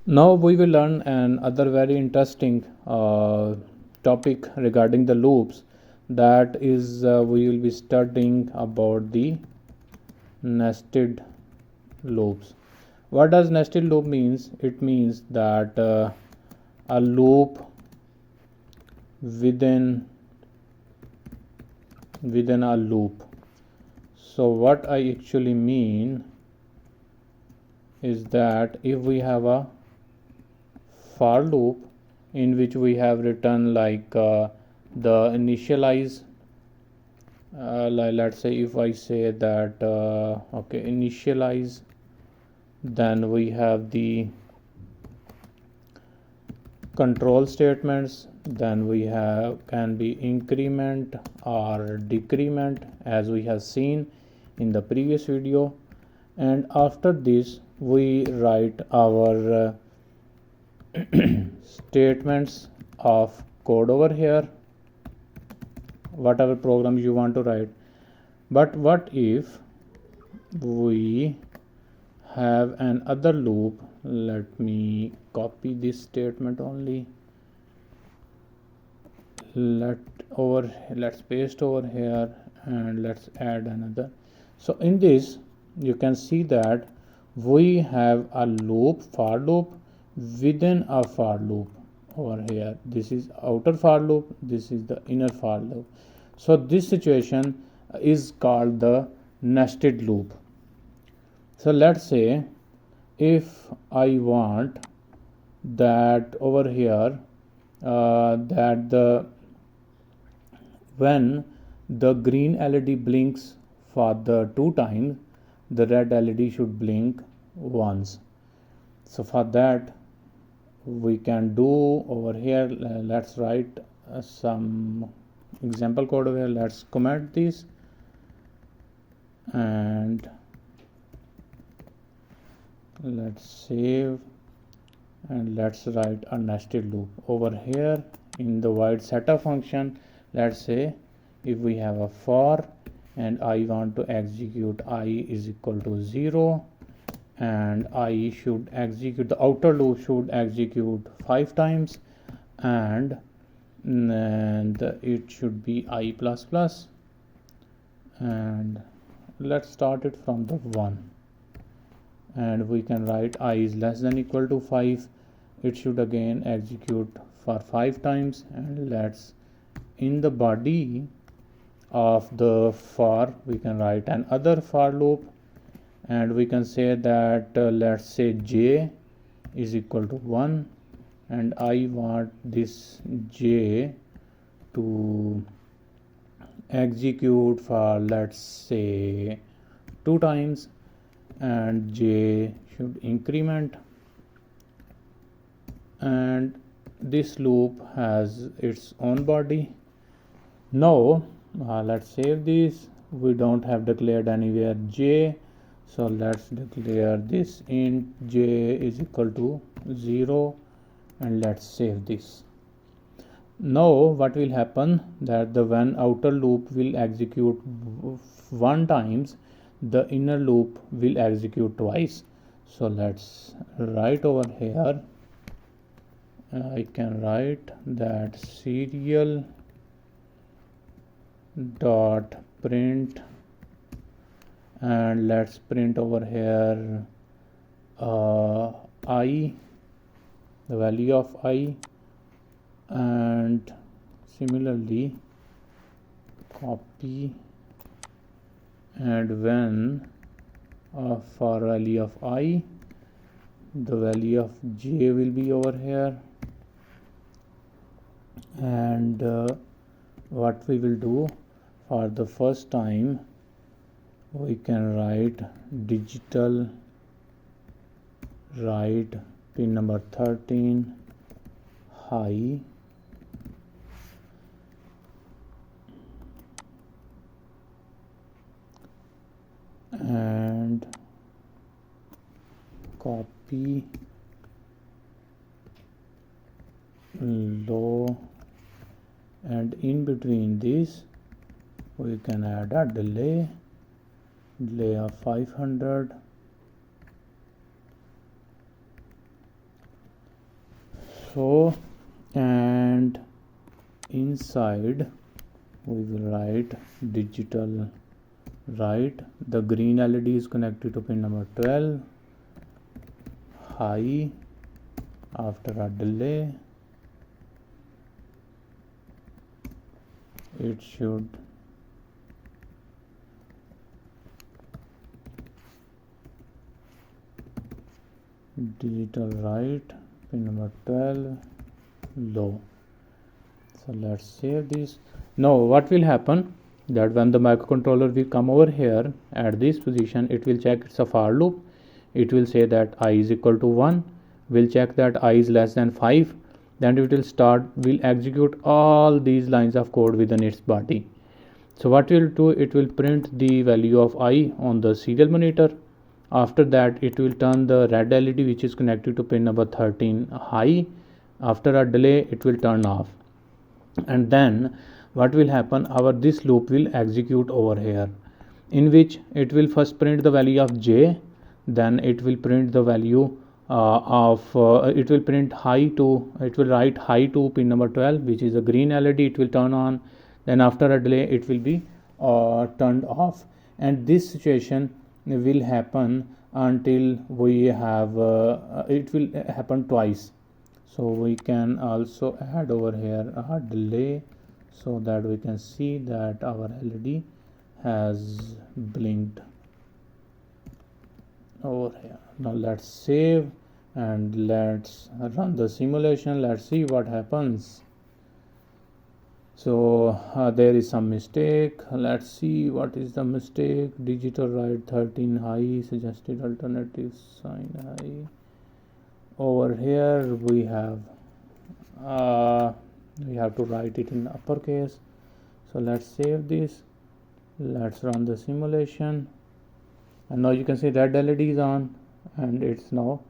Now we will learn another very interesting topic regarding the loops. That is, we will be studying about the nested loops. What does nested loop means? It means that a loop within a loop. So what I actually mean is that if we have a for loop in which we have written like the initialize, let's say if I say that okay, initialize, then we have the control statements, then we have can be increment or decrement as we have seen in the previous video. And after this we write our statements of code over here, whatever program you want to write. But what if we have another loop? Let me copy this statement only. Let's paste over here and let's add another. So in this you can see that we have a loop, for loop within a for loop over here. This is outer for loop, this is the inner for loop. So this situation is called the nested loop. So let's say if I want that over here that the when the green LED blinks for the 2 times, the red LED should blink once. So for that we can do over here, let's write some example code over here. Let's comment this and let's save and let's write a nested loop over here in the void setup function. Let's say if we have a for and I want to execute I is equal to 0, and I should execute, the outer loop should execute 5 times, and it should be I plus plus, and let's start it from the 1, and we can write I is less than equal to 5. It should again execute for 5 times, and let's in the body of the for we can write another for loop, and we can say that let's say j is equal to 1, and I want this j to execute for let's say 2 times, and j should increment, and this loop has its own body. Now let's save this. We don't have declared anywhere j, so let's declare this int j is equal to 0, and let's save this. Now what will happen that the when outer loop will execute 1 times, the inner loop will execute twice. So let's write over here, I can write that serial dot print, and let's print over here I, the value of I, and similarly copy, and when for value of I, the value of j will be over here, and what we will do for the first time, we can write digital write pin number 13 high, and copy low, and in between this we can add a delay of 500, So, and inside we will write digital write. The green LED is connected to pin number 12, high. After a delay, it should digital write, pin number 12, low. So let's save this. Now what will happen, that when the microcontroller will come over here at this position, it will check it's a for loop. It will say that I is equal to 1, will check that I is less than 5, then it will execute all these lines of code within its body. So what it will do, it will print the value of I on the serial monitor. After that, it will turn the red LED which is connected to pin number 13 high. After a delay, it will turn off. And then what will happen, our this loop will execute over here, in which it will first print the value of j, then it will print the value it will print high to, it will write high to pin number 12, which is a green LED. It will turn on, then after a delay it will be turned off. And this situation will happen until we have it will happen twice. So we can also add over here a delay so that we can see that our LED has blinked over here. Now let's save and let's run the simulation. Let's see what happens. So there is some mistake. Let's see what is the mistake. Digital write 13 high, suggested alternative sign high. Over here we have to write it in uppercase. So let's save this, let's run the simulation, and now you can see red LED is on, and it's now,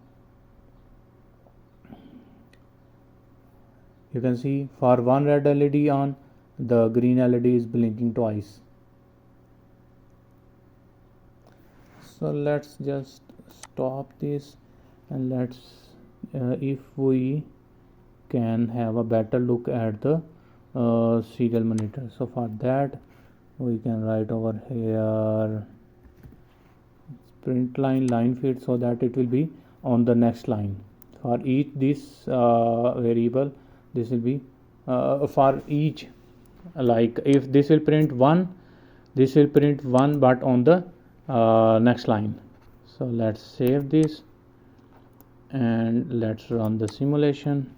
you can see for one red LED on, the green LED is blinking twice. So let's just stop this and let's if we can have a better look at the serial monitor. So for that we can write over here print line feed, so that it will be on the next line. For each this variable, this will be for each, like if this will print 1, this will print 1 but on the next line. So let's save this and let's run the simulation.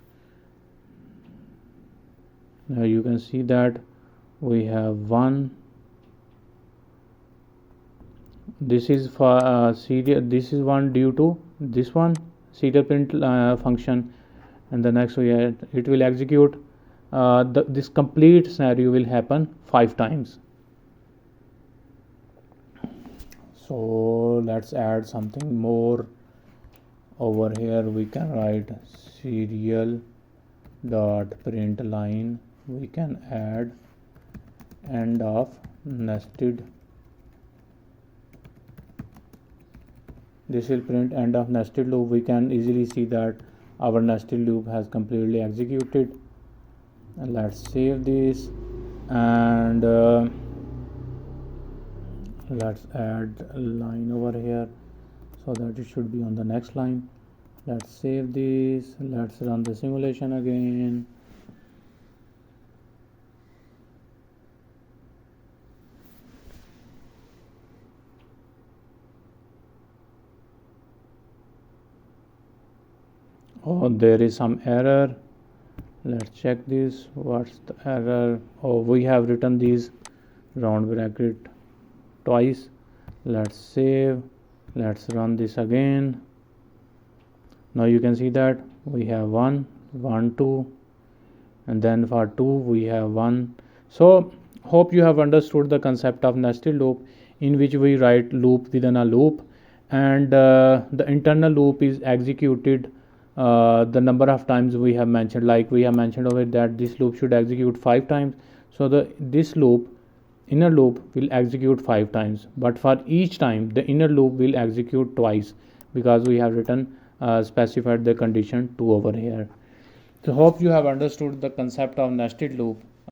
Now you can see that we have 1, this is for serial, this is 1 due to this one serial print function, and the next it will execute this complete scenario will happen 5 times. So let's add something more. Over here we can write serial dot print line. We can add end of nested. This will print end of nested loop. We can easily see that our nested loop has completely executed. And let's save this and let's add a line over here so that it should be on the next line. Let's save this, let's run the simulation again. Oh, there is some error. Let's check this. What's the error? Oh, we have written these round bracket twice. Let's save, let's run this again. Now you can see that we have 1 1 2, and then for 2 we have 1. So hope you have understood the concept of nested loop, in which we write loop within a loop, and the internal loop is executed the number of times we have mentioned. Like we have mentioned over that this loop should execute 5 times. So this loop, inner loop, will execute 5 times, but for each time the inner loop will execute twice, because we have written specified the condition 2 over here. So hope you have understood the concept of nested loop.